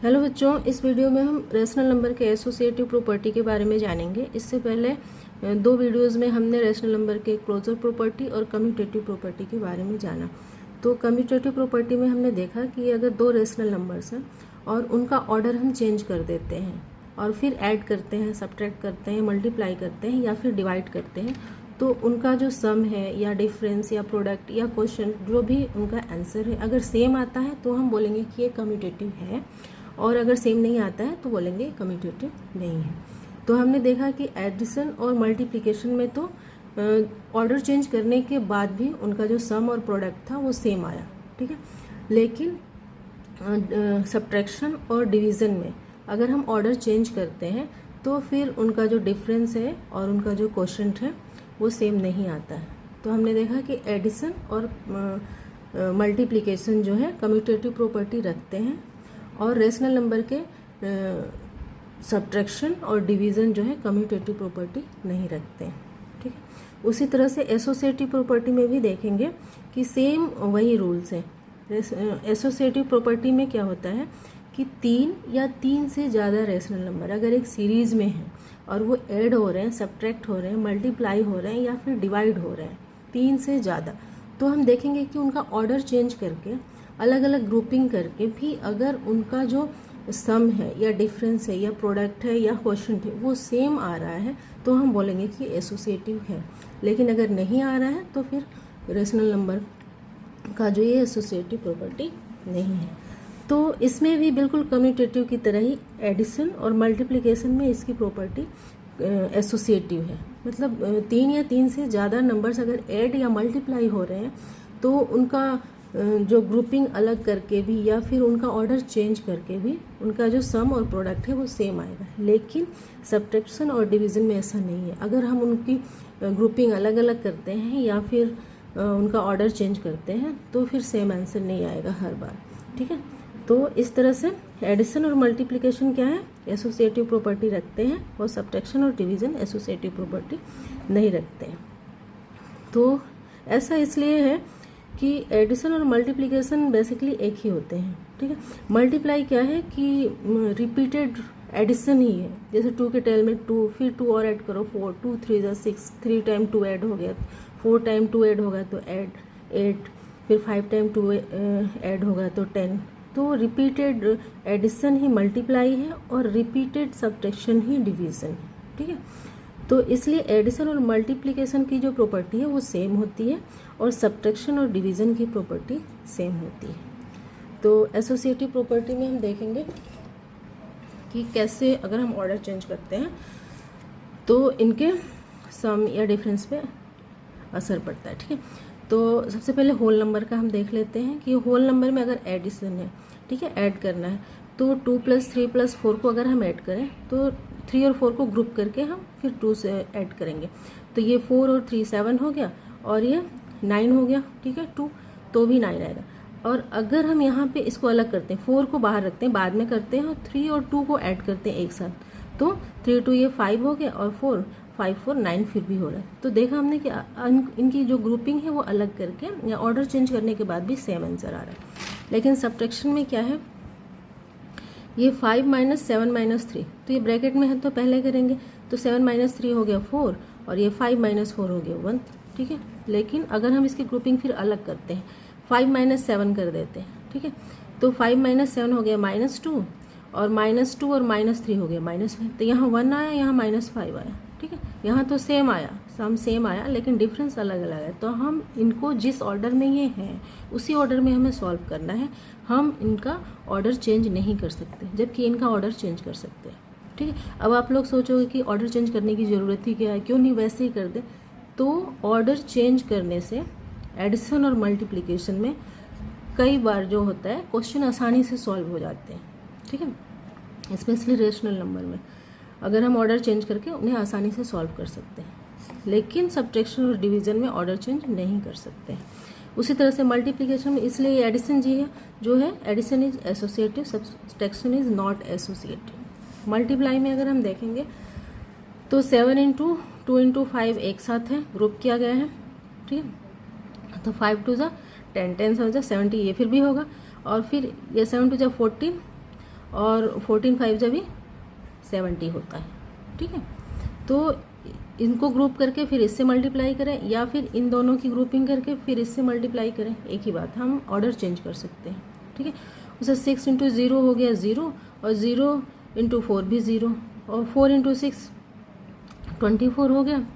Hello बच्चों, इस video में हम रेशनल नंबर के एसोसिएटिव प्रॉपर्टी के बारे में जानेंगे। इससे पहले दो वीडियोस में हमने रेशनल नंबर के क्लोजर प्रॉपर्टी और कम्यूटेटिव प्रॉपर्टी के बारे में जाना। तो कम्यूटेटिव प्रॉपर्टी में हमने देखा कि अगर दो रेशनल नंबर्स हैं और उनका ऑर्डर हम चेंज कर देते हैं और फिर ऐड करते हैं, सब्ट्रैक्ट करते हैं, मल्टीप्लाई करते हैं या फिर डिवाइड करते हैं, तो उनका जो सम है या डिफरेंस या प्रोडक्ट या क्वेश्चन जो भी उनका आंसर है, अगर सेम आता है तो हम बोलेंगे कि ये कम्यूटेटिव है, और अगर सेम नहीं आता है तो बोलेंगे कम्यूटेटिव नहीं है। तो हमने देखा कि एडिशन और मल्टीप्लिकेशन में तो ऑर्डर चेंज करने के बाद भी उनका जो सम और प्रोडक्ट था वो सेम आया, ठीक है। लेकिन सब्ट्रैक्शन और डिवीज़न में अगर हम ऑर्डर चेंज करते हैं तो फिर उनका जो डिफरेंस है और उनका जो क्वोशंट है वो सेम नहीं आता है। तो हमने देखा कि एडिशन और मल्टीप्लिकेशन जो है कम्यूटेटिव प्रॉपर्टी रखते हैं और रेशनल नंबर के सब्ट्रैक्शन और डिवीज़न जो है कम्यूटेटिव प्रॉपर्टी नहीं रखते हैं, ठीक है। उसी तरह से एसोसिएटिव प्रॉपर्टी में भी देखेंगे कि सेम वही रूल्स हैं। एसोसिएटिव प्रॉपर्टी में क्या होता है कि तीन या तीन से ज़्यादा रेशनल नंबर अगर एक सीरीज़ में है और वो ऐड हो रहे हैं, सब्ट्रैक्ट हो रहे हैं, मल्टीप्लाई हो रहे हैं या फिर डिवाइड हो रहे हैं, तीन से ज़्यादा, तो हम देखेंगे कि उनका ऑर्डर चेंज करके अलग अलग ग्रुपिंग करके भी अगर उनका जो सम है या डिफरेंस है या प्रोडक्ट है या क्वोशंट है वो सेम आ रहा है तो हम बोलेंगे कि एसोसिएटिव है। लेकिन अगर नहीं आ रहा है तो फिर रेशनल नंबर का जो ये एसोसिएटिव प्रॉपर्टी नहीं है। तो इसमें भी बिल्कुल कम्यूटेटिव की तरह ही एडिशन और मल्टीप्लिकेशन में इसकी प्रॉपर्टी एसोसिएटिव है। मतलब तीन या तीन से ज़्यादा नंबर्स अगर ऐड या मल्टीप्लाई हो रहे हैं तो उनका जो ग्रुपिंग अलग करके भी या फिर उनका ऑर्डर चेंज करके भी उनका जो सम और प्रोडक्ट है वो सेम आएगा। लेकिन सब्ट्रैक्शन और डिवीज़न में ऐसा नहीं है। अगर हम उनकी ग्रुपिंग अलग अलग करते हैं या फिर उनका ऑर्डर चेंज करते हैं तो फिर सेम आंसर नहीं आएगा हर बार, ठीक है। तो इस तरह से एडिशन और मल्टीप्लिकेशन क्या है, एसोसिएटिव प्रॉपर्टी रखते हैं, और सब्ट्रैक्शन और डिवीज़न एसोसिएटिव प्रॉपर्टी नहीं रखते हैं। तो ऐसा इसलिए है कि एडिशन और मल्टीप्लिकेशन बेसिकली एक ही होते हैं, ठीक है। मल्टीप्लाई क्या है कि रिपीटेड एडिशन ही है। जैसे 2 के टेल में 2, फिर 2 और ऐड करो 4, 2 3 = 6, 3 टाइम 2 ऐड हो गया, 4 टाइम 2 ऐड होगा तो ऐड 8, फिर 5 टाइम 2 ऐड होगा तो 10। तो रिपीटेड एडिशन ही मल्टीप्लाई है और रिपीटेड सब्ट्रैक्शन ही डिवीज़न है, ठीक है। तो इसलिए एडिशन और मल्टीप्लिकेशन की जो प्रॉपर्टी है वो सेम होती है और सब्ट्रैक्शन और डिवीज़न की प्रॉपर्टी सेम होती है। तो एसोसिएटिव प्रॉपर्टी में हम देखेंगे कि कैसे अगर हम ऑर्डर चेंज करते हैं तो इनके सम या डिफरेंस पे असर पड़ता है, ठीक है। तो सबसे पहले होल नंबर का हम देख लेते हैं कि होल नंबर में अगर एडिशन है, ठीक है, ऐड करना है, तो 2 + 3 + 4 को अगर हम ऐड करें तो 3 और 4 को ग्रुप करके हम फिर 2 से ऐड करेंगे, तो ये 4 और 3 7 हो गया और ये 9 हो गया, ठीक है। 2 तो भी 9 आएगा। और अगर हम यहाँ पे इसको अलग करते हैं, 4 को बाहर रखते हैं, बाद में करते हैं, और 3 और 2 को ऐड करते हैं एक साथ, तो 3 2 ये 5 हो गया और 4 5 4 9 फिर भी हो रहा है। तो देखा हमने कि इनकी जो ग्रुपिंग है वो अलग करके या ऑर्डर चेंज करने के बाद भी सेम आंसर आ रहा है। लेकिन सब्ट्रैक्शन में क्या है, ये 5 - 7 - 3, तो ये ब्रैकेट में है तो पहले करेंगे, तो 7 - 3 हो गया 4 और ये 5 - 4 हो गया 1, ठीक है। लेकिन अगर हम इसकी ग्रुपिंग फिर अलग करते हैं, 5 - 7 कर देते हैं, ठीक है, तो 5 - 7 हो गया -2 और -2 और -3 हो गया -5, तो यहाँ 1 आया, यहाँ -5 आया, ठीक है। यहाँ तो सेम आया, सम सेम आया, लेकिन डिफरेंस अलग अलग है। तो हम इनको जिस ऑर्डर में ये हैं उसी ऑर्डर में हमें सॉल्व करना है। हम इनका ऑर्डर चेंज नहीं कर सकते, जबकि इनका ऑर्डर चेंज कर सकते हैं, ठीक है। अब आप लोग सोचोगे कि ऑर्डर चेंज करने की ज़रूरत ही क्या है, क्यों नहीं वैसे ही कर दे। तो ऑर्डर चेंज करने से एडिशन और मल्टीप्लिकेशन में कई बार जो होता है क्वेश्चन आसानी से सॉल्व हो जाते हैं, ठीक है। स्पेशली रेशनल नंबर में अगर हम ऑर्डर चेंज करके उन्हें आसानी से सॉल्व कर सकते हैं, लेकिन सब्ट्रैक्शन और डिवीज़न में ऑर्डर चेंज नहीं कर सकते हैं। उसी तरह से मल्टीप्लिकेशन में इसलिए एडिशन जी है जो है, addition is associative, subtraction is not associative. Multiply में अगर हम देखेंगे तो 7 × 2 × 5 एक साथ है, ग्रुप किया गया है, ठीक है। तो 5 2 = 10, 10 7 = 70, ये फिर भी होगा, और फिर ये 7 2 = 14 और 14 5 जब भी 70 होता है, ठीक है। तो इनको ग्रुप करके फिर इससे मल्टीप्लाई करें या फिर इन दोनों की ग्रुपिंग करके फिर इससे मल्टीप्लाई करें, एक ही बात, हम ऑर्डर चेंज कर सकते हैं, ठीक है। उसे 6 इंटू 0 हो गया 0, और 0 इंटू 4 भी 0, और 4 इंटू 6 24 हो गया,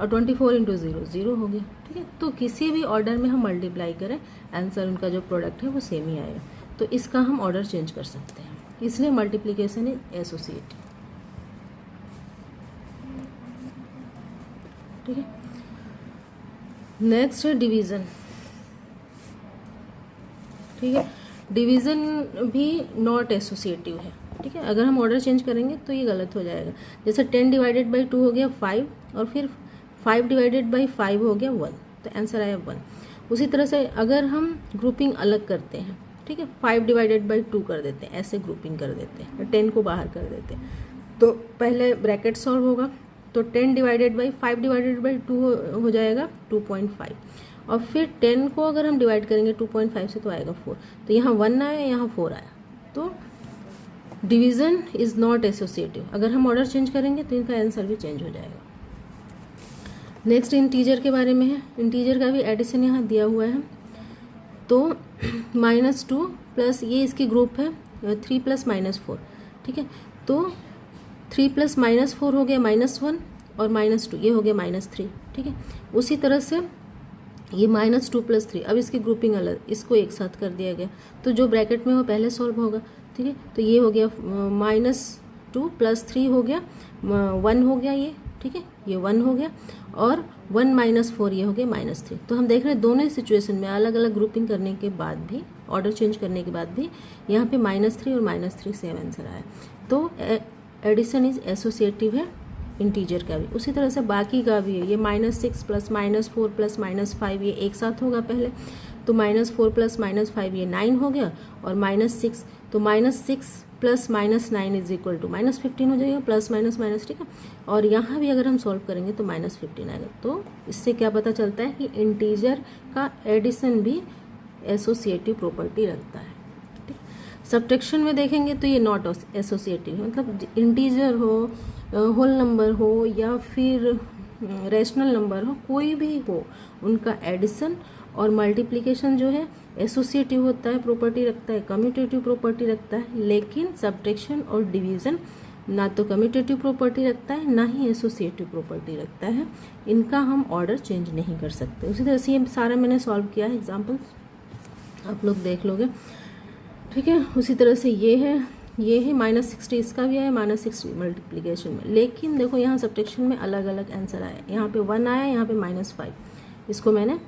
और 24 इंटू 0 0 हो गया, ठीक है। तो किसी भी ऑर्डर में हम मल्टीप्लाई करें, आंसर उनका जो प्रोडक्ट है वो सेम ही आएगा। तो इसका हम ऑर्डर चेंज कर सकते हैं, इसलिए मल्टीप्लिकेशन इज एसोसिएटिव, ठीक है। नेक्स्ट है डिवीज़न, ठीक है। डिवीज़न भी नॉट एसोसिएटिव है, ठीक है। अगर हम ऑर्डर चेंज करेंगे तो ये गलत हो जाएगा। जैसे 10 डिवाइडेड बाई 2 हो गया 5, और फिर 5 डिवाइडेड बाई 5 हो गया 1, तो आंसर आया 1। उसी तरह से अगर हम ग्रुपिंग अलग करते हैं, ठीक है, 5 डिवाइडेड बाई 2 कर देते हैं, ऐसे ग्रुपिंग कर देते हैं, 10 को बाहर कर देते हैं, तो पहले ब्रैकेट सॉल्व होगा, तो 10 डिवाइडेड बाई 5 डिवाइडेड बाई 2 हो जाएगा 2.5, और फिर 10 को अगर हम डिवाइड करेंगे 2.5 से तो आएगा 4, तो यहाँ 1 आया, यहाँ 4 आया। तो डिवीज़न इज़ नॉट एसोसिएटिव। अगर हम ऑर्डर चेंज करेंगे तो इनका आंसर भी चेंज हो जाएगा। नेक्स्ट इंटीजर के बारे में है। इंटीजर का भी एडिशन यहाँ दिया हुआ है। तो -2 प्लस ये इसकी ग्रुप है 3 प्लस -4, ठीक है। तो 3 प्लस -4 हो गया -1, और -2 ये हो गया -3, ठीक है। उसी तरह से ये -2 प्लस 3, अब इसकी ग्रुपिंग अलग, इसको एक साथ कर दिया गया, तो जो ब्रैकेट में हो पहले सॉल्व होगा, ठीक है। तो ये हो गया -2 प्लस 3 हो गया 1 हो गया ये, ठीक है, ये 1 हो गया, और 1 -4 ये हो गया -3। तो हम देख रहे हैं दोनों सिचुएशन में अलग अलग ग्रुपिंग करने के बाद भी, ऑर्डर चेंज करने के बाद भी यहाँ पे -3 और -3 सेम आंसर आया। तो एडिशन इज एसोसिएटिव है इंटीजर का भी। उसी तरह से बाकी का भी है, ये -6 प्लस -4 प्लस -5 ये एक साथ होगा पहले, तो -4 प्लस -5 ये 9 हो गया, और -6, तो -6 प्लस -9 इज इक्वल टू -15 हो जाएगा, प्लस माइनस माइनस, ठीक है। और यहाँ भी अगर हम सॉल्व करेंगे तो -15 आएगा। तो इससे क्या पता चलता है कि इंटीजर का एडिशन भी एसोसिएटिव प्रॉपर्टी रखता है, ठीक। सब्ट्रैक्शन में देखेंगे तो ये नॉट एसोसिएटिव, मतलब इंटीजर हो, होल नंबर हो, या फिर रैशनल नंबर हो, कोई भी हो, उनका एडिशन और मल्टीप्लिकेशन जो है एसोसिएटिव होता है, प्रॉपर्टी रखता है, कम्यूटेटिव प्रॉपर्टी रखता है। लेकिन सब्ट्रैक्शन और डिवीज़न ना तो कम्यूटेटिव प्रॉपर्टी रखता है, ना ही एसोसिएटिव प्रॉपर्टी रखता है। इनका हम ऑर्डर चेंज नहीं कर सकते। उसी तरह से ये सारा मैंने सॉल्व किया है, एग्जाम्पल्स आप लोग देख लोगे, ठीक है। उसी तरह से ये है -60, इसका भी है -60 मल्टीप्लिकेशन में। लेकिन देखो यहाँ सब्ट्रैक्शन में अलग अलग आंसर आया, यहाँ पे 1 आया, यहाँ पे -5। इसको मैंने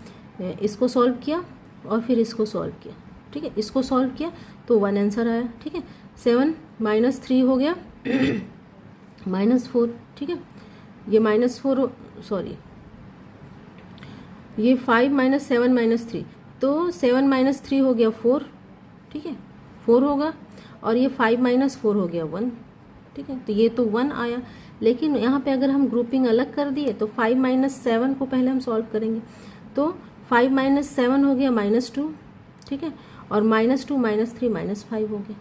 इसको सॉल्व किया और फिर इसको सॉल्व किया, ठीक है। इसको सॉल्व किया तो 1 आंसर आया, ठीक है। 7 -3 हो गया -4, ठीक है। ये -4 सॉरी, ये 5 -7 -3, तो 7 -3 हो गया 4, ठीक है, 4 होगा, और ये 5 -4 हो गया 1, ठीक है। तो ये तो 1 आया। लेकिन यहाँ पे अगर हम ग्रुपिंग अलग कर दिए तो 5 - 7 को पहले हम सॉल्व करेंगे, तो 5 - 7 हो गया -2, ठीक है, और -2 -3 -5 हो गया।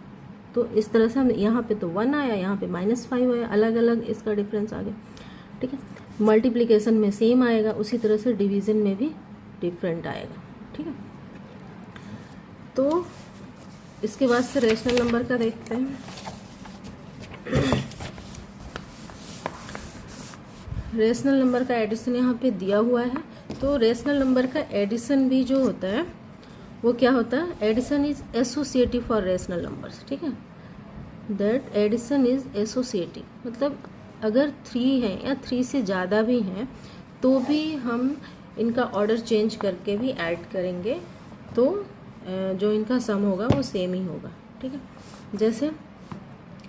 तो इस तरह से हम यहाँ पे तो 1 आया, यहाँ पे -5 आया, अलग अलग इसका डिफरेंस आ गया, ठीक है। मल्टीप्लिकेशन में सेम आएगा, उसी तरह से डिवीज़न में भी डिफरेंट आएगा, ठीक है। तो इसके बाद से रैशनल नंबर का देखते हैं। रैशनल नंबर का एडिशन यहाँ पे दिया हुआ है। तो रैशनल नंबर का एडिशन भी जो होता है वो क्या होता है, addition is associative for rational numbers, ठीक है। दैट एडिशन इज एसोसिएटिव, मतलब अगर 3 है या 3 से ज़्यादा भी हैं तो भी हम इनका ऑर्डर चेंज करके भी ऐड करेंगे, तो जो इनका सम होगा वो सेम ही होगा, ठीक है। जैसे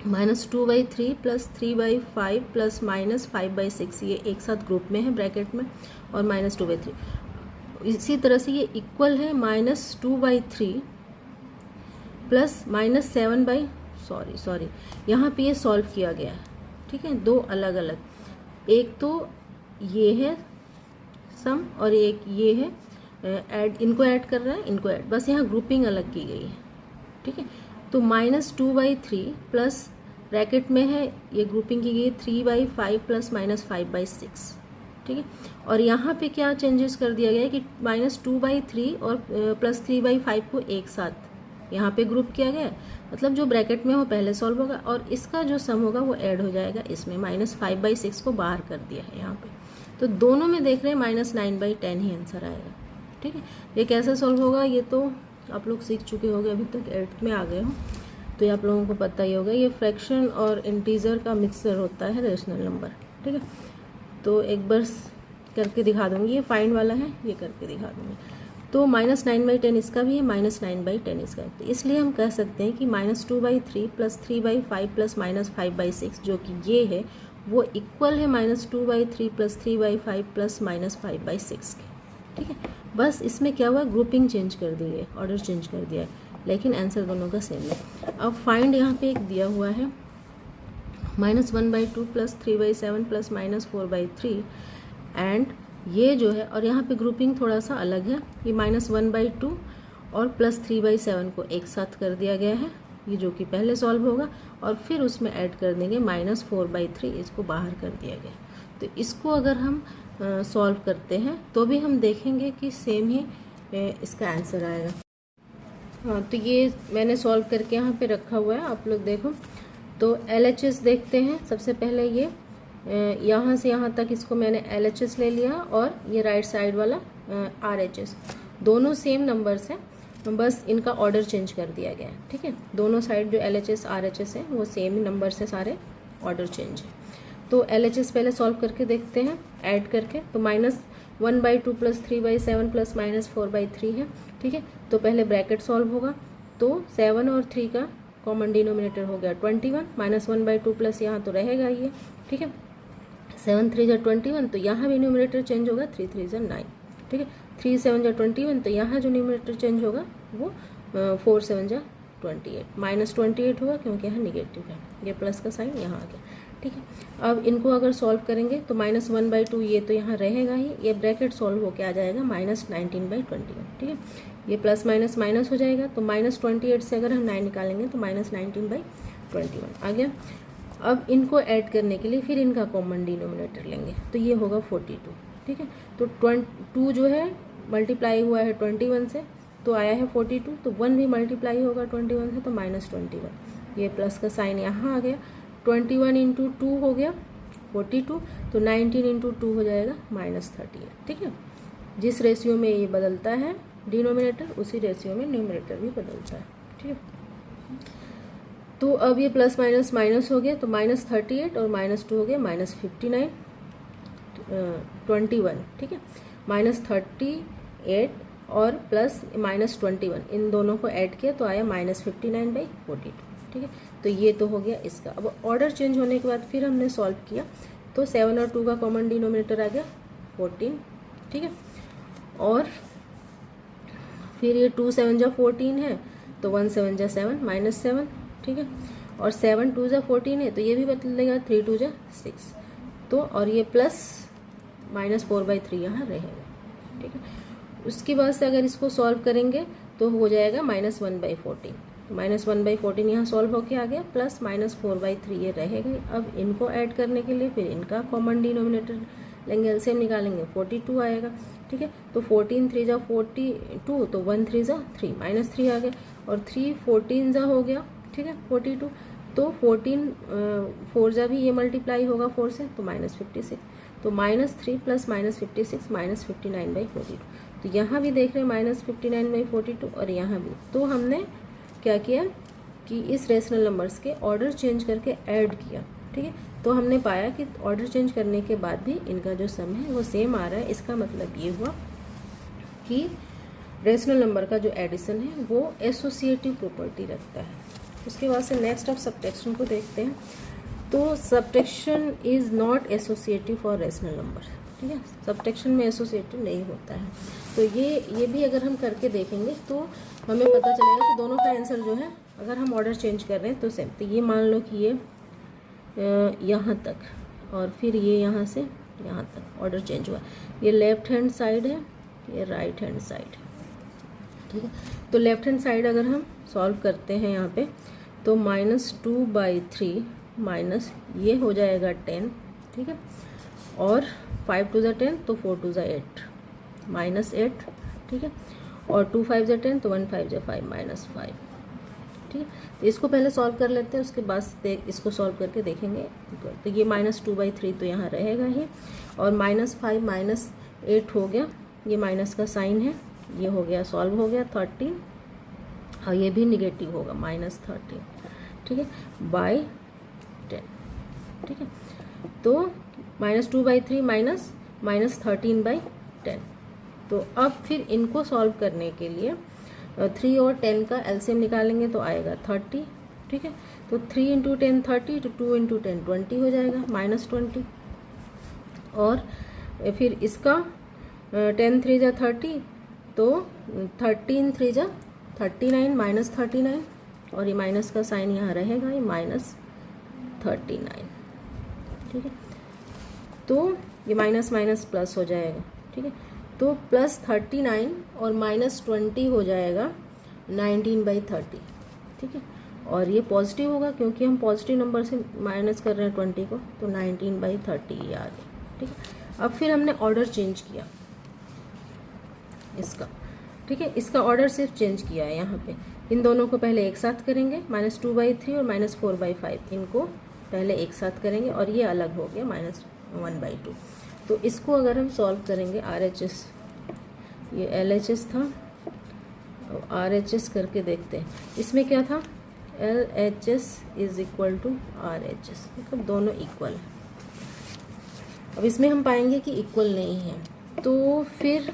-2/3 प्लस 3/5 प्लस -5/6 ये एक साथ ग्रुप में है ब्रैकेट में, और -2/3। इसी तरह से ये इक्वल है -2/3 प्लस -7 सॉरी यहाँ पे ये सॉल्व किया गया है, ठीक है। 2 अलग अलग, एक तो ये है सम और एक ये है ऐड, इनको ऐड कर रहे हैं, इनको ऐड, बस यहाँ ग्रुपिंग अलग की गई है, ठीक है। तो -2/3 प्लस ब्रैकेट में है, ये ग्रुपिंग की गई 3/5 प्लस -5/6, ठीक है। और यहाँ पे क्या चेंजेस कर दिया गया है कि -2/3 और प्लस 3/5 को एक साथ यहाँ पे ग्रुप किया गया है, मतलब जो ब्रैकेट में हो पहले सॉल्व होगा और इसका जो सम होगा वो ऐड हो जाएगा इसमें। -5/6 को बाहर कर दिया है यहाँ पे, तो दोनों में देख रहे हैं -9/10 ही आंसर आएगा, ठीक है। ये कैसे सॉल्व होगा ये तो आप लोग सीख चुके होंगे, अभी तक 8th में आ गए हो तो ये आप लोगों को पता ही होगा। ये फ्रैक्शन और इंटीजर का मिक्सचर होता है रेशनल नंबर, ठीक है। तो एक बार करके दिखा दूंगी, ये फाइंड वाला है, ये करके दिखा दूंगी। तो -9/10 इसका भी है, -9/10 इसका है, तो इसलिए हम कह सकते हैं कि -2/3 प्लस 3/5 प्लस -5/6 जो कि ये है वो इक्वल है -2/3 प्लस 3/5 प्लस -5/6 के, ठीक है। बस इसमें क्या हुआ, ग्रुपिंग चेंज कर दी है, ऑर्डर चेंज कर दिया है, लेकिन आंसर दोनों का सेम है। अब फाइंड यहाँ पे एक दिया हुआ है -1/2 प्लस 3/7 प्लस -4/3 एंड ये जो है, और यहाँ पे ग्रुपिंग थोड़ा सा अलग है, ये -1/2 और प्लस 3/7 को एक साथ कर दिया गया है, ये जो कि पहले सॉल्व होगा, और फिर उसमें ऐड कर देंगे -4/3, इसको बाहर कर दिया गया। तो इसको अगर हम सॉल्व करते हैं तो भी हम देखेंगे कि सेम ही इसका आंसर आएगा। हाँ, तो ये मैंने सॉल्व करके यहाँ पे रखा हुआ है, आप लोग देखो। तो LHS देखते हैं। सबसे पहले ये यहाँ से यहाँ तक इसको मैंने LHS ले लिया, और ये राइट साइड वाला RHS, दोनों सेम नंबर्स हैं, बस इनका ऑर्डर चेंज कर दिया गया है, ठीक है। दोनों साइड जो LHS RHS है वो सेम ही नंबर से सारे, ऑर्डर चेंज है। तो LHS पहले सॉल्व करके देखते हैं ऐड करके। तो -1/2 प्लस 3/7 प्लस -4/3 है, ठीक है। तो पहले ब्रैकेट सॉल्व होगा, तो 7 और 3 का कॉमन डिनोमिनेटर हो गया 21, -1/2 प्लस यहाँ तो रहेगा ये, ठीक है। 7 3 जा 21, तो यहाँ भी न्यूमिनेटर चेंज होगा, 3 3 जा 9, ठीक है। 3 7 जा 21, तो यहाँ जो न्यूमिनेटर चेंज होगा वो 4 7 जा 28, -28 होगा क्योंकि यहाँ निगेटिव है, ये प्लस का साइन यहाँ आ गया, ठीक है। अब इनको अगर सॉल्व करेंगे तो -1/2 ये तो यहाँ रहेगा ही, ये ब्रैकेट सॉल्व होके आ जाएगा -19/21, ठीक है। ये प्लस माइनस माइनस हो जाएगा, तो -28 से अगर हम 9 निकालेंगे तो -19/21 आ गया। अब इनको ऐड करने के लिए फिर इनका कॉमन डिनोमिनेटर लेंगे, तो ये होगा 42, ठीक है। तो 2 जो है मल्टीप्लाई हुआ है 21 से, तो आया है 42, तो 1 भी मल्टीप्लाई होगा 21 से, तो -21, ये प्लस का साइन यहाँ आ गया। 21 × 2 हो गया 42, तो 19 × 2 हो जाएगा -38, ठीक है। जिस रेशियो में ये बदलता है डिनोमिनेटर, उसी रेशियो में न्यूमिनेटर भी बदलता है, ठीक है। तो अब ये प्लस माइनस माइनस हो गया, तो -38 और -2 हो गया -59, 21, ठीक है। -38 और प्लस -21 इन दोनों को ऐड किया तो आया -59/42, ठीक है। तो ये तो हो गया इसका। अब ऑर्डर चेंज होने के बाद फिर हमने सॉल्व किया, तो 7 और 2 का कॉमन डिनोमिनेटर आ गया 14, ठीक है। और फिर ये 2 7 जा 14 है, तो 1 7 जा 7 -7, ठीक है। और 7 2 जा 14 है, तो ये भी बदलेगा 3 2 जा 6, तो और ये प्लस -4/3 यहाँ रहेगा, ठीक है। उसके बाद से अगर इसको सॉल्व करेंगे तो हो जाएगा -1/14, -1/14 यहाँ सॉल्व होके आ गया, प्लस -4/3 ये रहेगा। अब इनको ऐड करने के लिए फिर इनका कॉमन डिनोमिनेटर लेंगे, एलसीएम निकालेंगे, 42 आएगा, ठीक है। तो 14 3 जा 42, तो 1 3 जा 3, -3 आ गया, और 3 14 जा हो गया, ठीक है 42, तो 14 4 जा भी ये मल्टीप्लाई होगा 4 से, तो -56, तो -3 प्लस -56 -59/42, तो यहाँ भी देख रहे हैं -59/42 और यहाँ भी। तो हमने क्या किया कि इस रेशनल नंबर्स के ऑर्डर चेंज करके ऐड किया, ठीक है। तो हमने पाया कि ऑर्डर चेंज करने के बाद भी इनका जो सम है वो सेम आ रहा है। इसका मतलब ये हुआ कि रेशनल नंबर का जो एडिशन है वो एसोसिएटिव प्रॉपर्टी रखता है। उसके बाद से नेक्स्ट आप सब्ट्रैक्शन को देखते हैं। तो subtraction is not associative for rational number, ठीक है। सब्ट्रैक्शन में एसोसिएटिव नहीं होता है। तो ये भी अगर हम करके देखेंगे तो हमें पता चलेगा कि दोनों का आंसर जो है, अगर हम ऑर्डर चेंज कर रहे हैं तो सेम। तो ये मान लो कि ये यहाँ तक और फिर ये यहाँ से यहाँ तक ऑर्डर चेंज हुआ, ये लेफ्ट हैंड साइड है, ये राइट हैंड साइड है, ठीक है। तो लेफ्ट हैंड साइड अगर हम सॉल्व करते हैं यहाँ पे, तो -2/3 माइनस ये हो जाएगा 10, ठीक है, और 5 2 ज़ा 10 तो 4 2 ज़ा 8 -8, ठीक है, और 2 5 ज़ा 10 तो 1 5 ज़ा 5 -5, ठीक है। तो इसको पहले सॉल्व कर लेते हैं, उसके बाद इसको सॉल्व करके देखेंगे। तो ये -2/3 तो यहाँ रहेगा ही, और -5 -8 हो गया, ये माइनस का साइन है, ये हो गया सॉल्व हो गया 13, और ये भी निगेटिव होगा -13, ठीक है, बाय 10, ठीक है। तो -2/3 -13/10। तो अब फिर इनको सॉल्व करने के लिए 3 और 10 का एलसीएम निकालेंगे तो आएगा 30, ठीक है। तो 3 × 10 30, तो 2 × 10 20 हो जाएगा -20, और फिर इसका 10 3 ज़ा 30, तो 13 3 ज़ा 39 -39, और ये माइनस का साइन यहाँ रहेगा, ये -39, ठीक है। तो ये माइनस माइनस प्लस हो जाएगा, ठीक है। तो +39 और -20 हो जाएगा 19/30, ठीक है, और ये पॉजिटिव होगा क्योंकि हम पॉजिटिव नंबर से माइनस कर रहे हैं 20 को, तो 19/30 ये आ गया, ठीक है। अब फिर हमने ऑर्डर चेंज किया इसका, ठीक है, इसका ऑर्डर सिर्फ चेंज किया है यहाँ पे। इन दोनों को पहले एक साथ करेंगे, -2/3 और -4/5, इनको पहले एक साथ करेंगे, और ये अलग हो गया -1/2। तो इसको अगर हम सॉल्व करेंगे RHS, ये LHS था, RHS करके देखते हैं। इसमें क्या था, LHS = RHS, मतलब दोनों इक्वल है। अब इसमें हम पाएंगे कि इक्वल नहीं है, तो फिर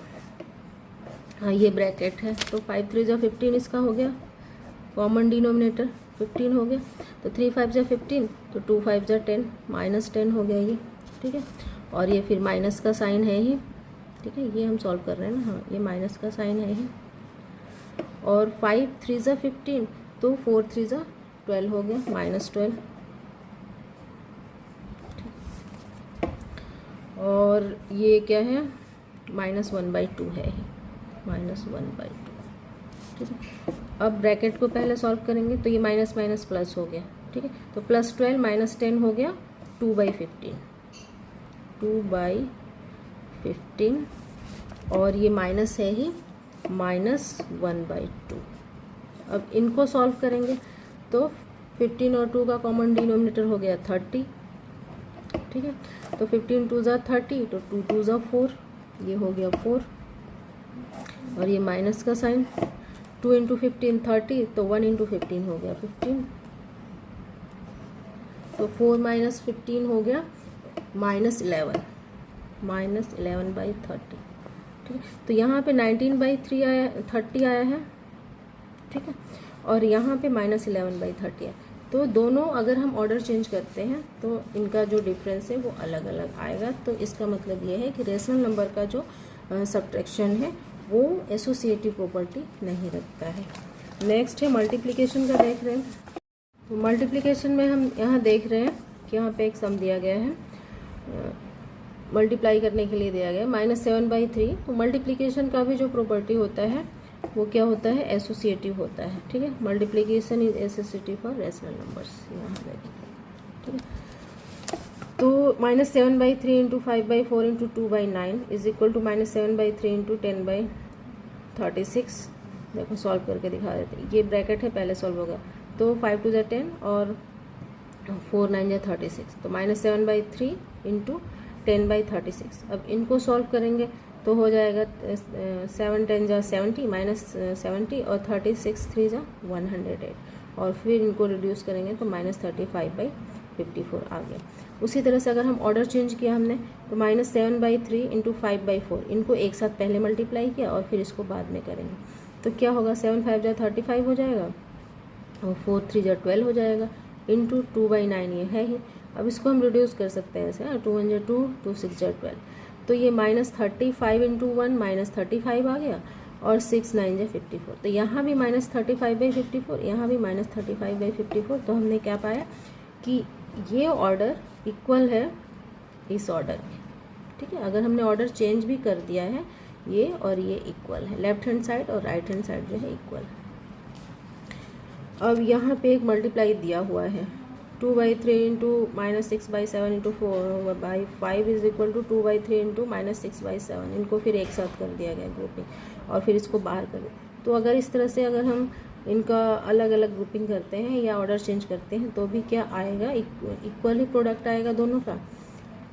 हाँ ये ब्रैकेट है, तो 5 3 ज़ा 15 इसका हो गया, कॉमन डिनोमिनेटर 15 हो गया, तो 3 5 ज़ा 15, तो 2 5 ज़ा 10 -10 हो गया ये, ठीक है। और ये फिर माइनस का साइन है ही, ठीक है, ये हम सॉल्व कर रहे हैं ना, हाँ ये माइनस का साइन है ही, और 5 3 ज़ा 15, तो 4 3 ज़ा 12 हो गया, -12, और ये क्या है, -1/2 है ही, -1/2, ठीक है। अब ब्रैकेट को पहले सॉल्व करेंगे, तो ये माइनस माइनस प्लस हो गया, ठीक है, तो +12 -10 हो गया 2/15, 2/15, और ये माइनस है ही -1/2। अब इनको सॉल्व करेंगे, तो 15 और 2 का कॉमन डिनोमिनेटर हो गया 30, ठीक है, तो 15 2 ज़ा 30, तो 2 2 ज़ा 4, ये हो गया 4, और ये माइनस का साइन, 2 × 15 30, तो 1 × 15 हो गया 15, तो 4 - 15 हो गया -11, -11/30, ठीक है। तो यहाँ पे 19/3 आया, 30 आया है, ठीक है, और यहाँ पे -11/30 है। तो दोनों अगर हम ऑर्डर चेंज करते हैं तो इनका जो डिफरेंस है वो अलग अलग आएगा। तो इसका मतलब ये है कि रेशनल नंबर का जो सब्ट्रैक्शन है वो एसोसिएटिव प्रॉपर्टी नहीं रखता है। नेक्स्ट है मल्टीप्लिकेशन का देख रहे हैं। तो मल्टीप्लिकेशन में हम यहाँ देख रहे हैं कि यहाँ पे एक सम दिया गया है, मल्टीप्लाई करने के लिए दिया गया है -7/3। तो मल्टीप्लिकेशन का भी जो प्रॉपर्टी होता है वो क्या होता है, एसोसिएटिव होता है, ठीक है। Multiplication is associative for rational numbers, यहाँ देखिए, ठीक है। तो -7/3 × 5/4 × 2/9 = -7/3 × 10/36। देखो सॉल्व करके दिखा देते हैं, ये ब्रैकेट है, पहले सॉल्व होगा, तो 5 2 ज़ा 10 और 4 9 ज़ा 36, तो -7/3 × 10/36। अब इनको सॉल्व करेंगे तो हो जाएगा 7 10 ज़ा 70 -70, और 36 3 ज़ा 108, और फिर इनको रिड्यूस करेंगे तो -35/54 आ गया। उसी तरह से अगर हम ऑर्डर चेंज किया हमने, तो -7/3 × 5/4, इनको एक साथ पहले मल्टीप्लाई किया और फिर इसको बाद में करेंगे, तो क्या होगा, 7 5 ज़ा 35 हो जाएगा, और 4 3 ज़ा 12 हो जाएगा, इंटू 2/9 ये है ही। अब इसको हम रिड्यूस कर सकते हैं ऐसे, 2 1 ज़ा 2, 2 6 ज़ा 12, तो ये -35 × 1 -35 आ गया, और 6 9 ज़ा 54, तो यहाँ भी -35/54, यहाँ भी -35/54। तो हमने क्या पाया कि ये ऑर्डर इक्वल है इस ऑर्डर में, ठीक है। अगर हमने ऑर्डर चेंज भी कर दिया है, ये और ये इक्वल है, लेफ्ट हैंड साइड और राइट हैंड साइड जो है इक्वल है। अब यहाँ पे एक मल्टीप्लाई दिया हुआ है 2/3 into -6/7 into 4/5 is equal to 2/3 into -6/7। इनको फिर एक साथ कर दिया गया ग्रुपिंग और फिर इसको बाहर कर दिया। तो अगर इस तरह से अगर हम इनका अलग अलग ग्रुपिंग करते हैं या ऑर्डर चेंज करते हैं तो भी क्या आएगा, इक्वल ही प्रोडक्ट आएगा दोनों का।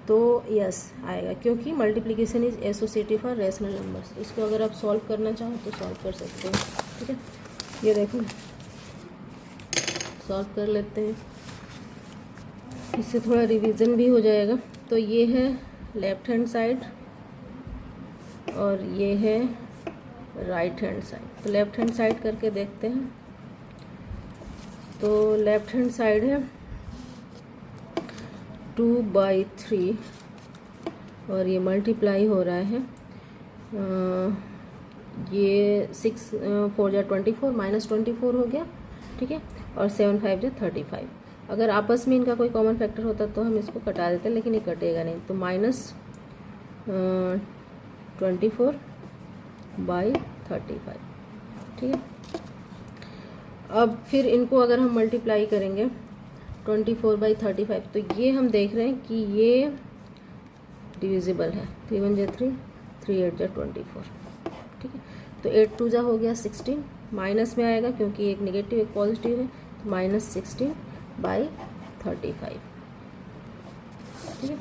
तो यस आएगा, क्योंकि multiplication is associative for rational numbers. इसको अगर आप सॉल्व करना चाहो तो सॉल्व कर सकते हैं। ठीक है, ये देखो सॉल्व कर लेते हैं, इससे थोड़ा रिवीजन भी हो जाएगा। तो ये है लेफ्ट हैंड साइड और ये है राइट हैंड साइड। तो लेफ्ट हैंड साइड करके देखते हैं। तो लेफ्ट हैंड साइड है 2/3 और ये मल्टीप्लाई हो रहा है ये 6 4 जा 24 -24 हो गया। ठीक है, और 7 5 जा 35। अगर आपस में इनका कोई कॉमन फैक्टर होता तो हम इसको कटा देते, लेकिन ये कटेगा नहीं। तो -24/35। ठीक है, अब फिर इनको अगर हम मल्टीप्लाई करेंगे 24/35 तो ये हम देख रहे हैं कि ये डिविजिबल है। 3 1 जा 3, 3 8 जा 24। ठीक है, तो 8 2 जा हो गया 16, माइनस में आएगा क्योंकि एक नेगेटिव एक पॉजिटिव है, तो -16/35। ठीक है,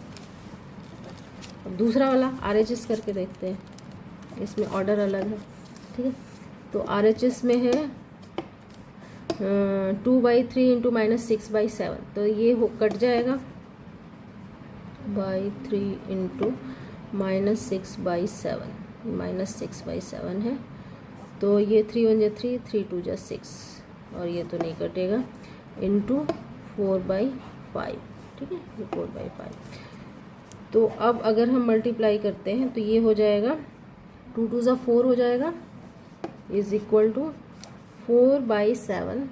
अब दूसरा वाला RHS करके देखते हैं, इसमें ऑर्डर अलग है। ठीक है, तो RHS में है 2/3 इंटू -6/7। तो ये कट जाएगा /3 इंटू -6/7, -6/7 है। तो ये 3 1 जा 3, 3 2 जा 6 और ये तो नहीं कटेगा, इंटू 4/5। ठीक है, ये 4/5। तो अब अगर हम मल्टीप्लाई करते हैं तो ये हो जाएगा 2 2 जा 4 हो जाएगा, इज इक्वल टू 4/7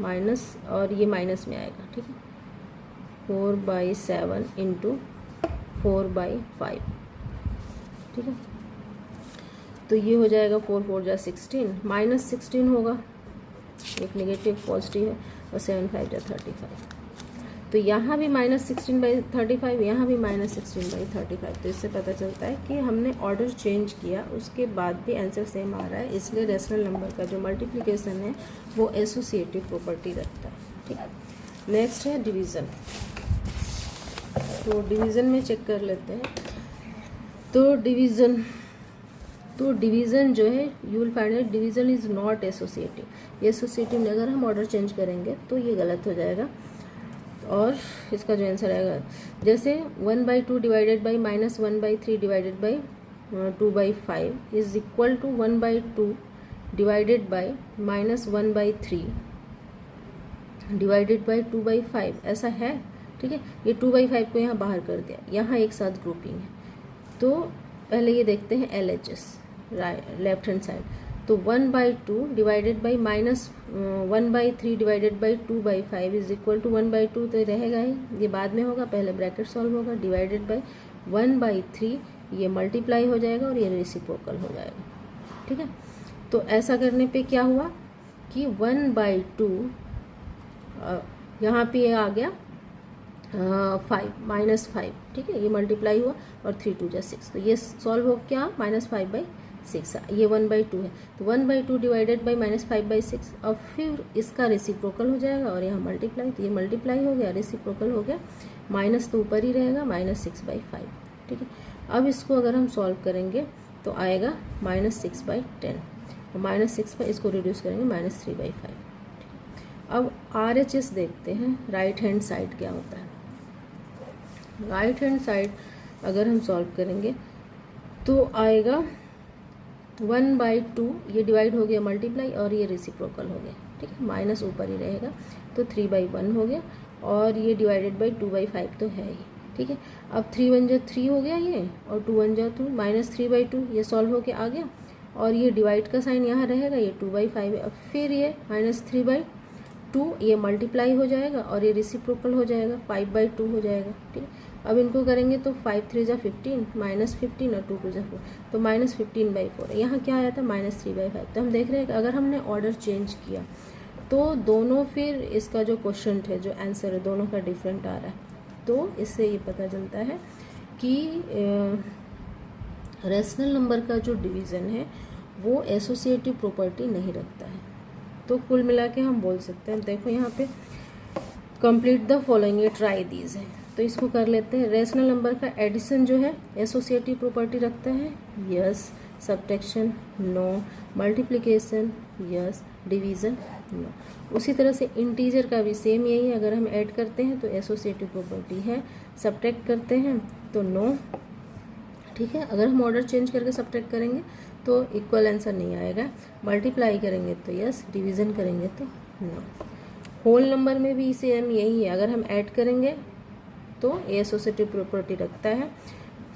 माइनस, और ये माइनस में आएगा। ठीक है, 4/7 इंटू 4/5। ठीक है, तो ये हो जाएगा 4 4 जा 16, -16 होगा, एक नेगेटिव पॉजिटिव है, और 7 5 जा 35। तो यहाँ भी -16/35, यहाँ भी -16/35। तो इससे पता चलता है कि हमने ऑर्डर चेंज किया, उसके बाद भी आंसर सेम आ रहा है। इसलिए रेशनल नंबर का जो मल्टीप्लिकेशन है वो एसोसिएटिव प्रॉपर्टी रखता है। ठीक है, नेक्स्ट है डिवीज़न। तो डिवीज़न में चेक कर लेते हैं। तो डिवीज़न जो है, you will find that division is not associative. Associative में अगर हम ऑर्डर चेंज करेंगे तो ये गलत हो जाएगा, और इसका जो आंसर आएगा, जैसे 1/2 divided by -1/3 divided by 2/5 is equal to 1/2 divided by -1/3 divided by 2/5, ऐसा है। ठीक है, ये 2/5 को यहाँ बाहर कर दिया, यहाँ एक साथ ग्रुपिंग है। तो पहले ये देखते हैं LHS, लेफ्ट हैंड साइड। तो 1/2 divided by -1/3 divided by 2/5 is equal to 1/2 तो रहेगा ही, ये बाद में होगा, पहले ब्रैकेट सॉल्व होगा, डिवाइडेड बाई 1/3, ये मल्टीप्लाई हो जाएगा और ये रेसिप्रोकल हो जाएगा। ठीक है, तो ऐसा करने पे क्या हुआ कि 1/2 यहाँ पे आ गया 5 ठीक है, ये मल्टीप्लाई हुआ और 3 2 जा 6, तो ये सॉल्व हो क्या -5/6, ये 1/2 है। तो 1/2 डिवाइडेड बाई -5/6, अब फिर इसका रेसिप्रोकल हो जाएगा और यहाँ मल्टीप्लाई, तो ये मल्टीप्लाई हो गया, रेसिप्रोकल हो गया, माइनस तो ऊपर ही रहेगा, -6/5। ठीक है, अब इसको अगर हम सॉल्व करेंगे तो आएगा -6/10, और -6 पर इसको रिड्यूस करेंगे -3/5। अब RHS देखते हैं, राइट हैंड साइड क्या होता है। राइट हैंड साइड अगर हम सॉल्व करेंगे तो आएगा 1/2, ये डिवाइड हो गया मल्टीप्लाई, और ये रेसिप्रोकल हो गया। ठीक है, माइनस ऊपर ही रहेगा, तो 3/1 हो गया, और ये डिवाइडेड बाई 2/5 तो है ही। ठीक है, अब 3 1 जा 3 हो गया ये, और 2 1 जा 2, -3/2, ये सॉल्व होके आ गया, और ये डिवाइड का साइन यहाँ रहेगा, ये 2/5 है। अब फिर ये -3/2, ये मल्टीप्लाई हो जाएगा और ये रेसिप्रोकल हो जाएगा, 5/2 हो जाएगा। ठीक है, अब इनको करेंगे तो 5 3 जा 15, -15 और 2 2 जा 4, तो -15/4। यहाँ क्या आया था -3/5। तो हम देख रहे हैं कि अगर हमने ऑर्डर चेंज किया तो दोनों फिर इसका जो क्वेश्चन है, जो आंसर है, दोनों का डिफरेंट आ रहा है। तो इससे ये पता चलता है कि रैशनल नंबर का जो डिवीज़न है वो एसोसिएटिव प्रॉपर्टी नहीं रखता है। तो कुल मिला के हम बोल सकते हैं, देखो यहाँ पे कंप्लीट द फॉलोइंग, ये ट्राई दीज है, तो इसको कर लेते हैं। रैशनल नंबर का एडिशन जो है एसोसिएटिव प्रॉपर्टी रखता है, yes. Subtraction no. Multiplication yes. Division no. उसी तरह से इंटीजर का भी सेम यही है, अगर हम ऐड करते हैं तो एसोसिएटिव प्रॉपर्टी है, सब्ट्रैक्ट करते हैं तो नो, ठीक है। अगर हम ऑर्डर चेंज करके सब्ट्रैक्ट करेंगे तो इक्वल आंसर नहीं आएगा। मल्टीप्लाई करेंगे तो यस, डिवीज़न करेंगे तो नो। होल नंबर में भी सेम यही है, अगर हम ऐड करेंगे तो एसोसिएटिव प्रॉपर्टी रखता है,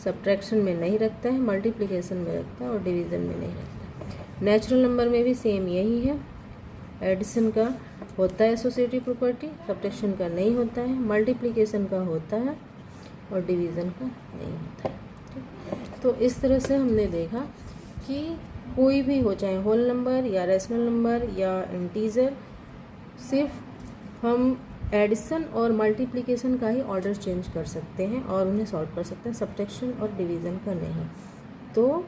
सब्ट्रैक्शन में नहीं रखता है, मल्टीप्लिकेशन में रखता है और डिवीज़न में नहीं रखता है। नेचुरल नंबर में भी सेम यही है, एडिशन का होता है एसोसिएटिव प्रॉपर्टी, सब्ट्रैक्शन का नहीं होता है, मल्टीप्लिकेशन का होता है और डिवीज़न का नहीं होता है। तो इस तरह से हमने देखा कि कोई भी हो, चाहे होल नंबर या रैशनल नंबर या इंटीजर, सिर्फ हम एडिशन और मल्टीप्लिकेशन का ही ऑर्डर चेंज कर सकते हैं और उन्हें सॉल्व कर सकते हैं, सब्ट्रैक्शन और डिवीज़न का नहीं। तो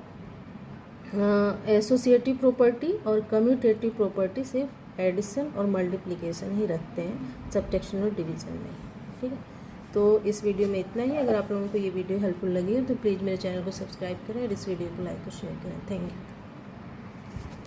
एसोसिएटिव प्रॉपर्टी और कम्यूटेटिव प्रॉपर्टी सिर्फ एडिशन और मल्टीप्लिकेशन ही रखते हैं, सब्ट्रैक्शन और डिवीज़न नहीं, ठीक है। तो इस वीडियो में इतना ही। अगर आप लोगों को ये वीडियो हेल्पफुल लगी हो तो प्लीज़ मेरे चैनल को सब्सक्राइब करें और इस वीडियो को लाइक और शेयर करें। Thank you.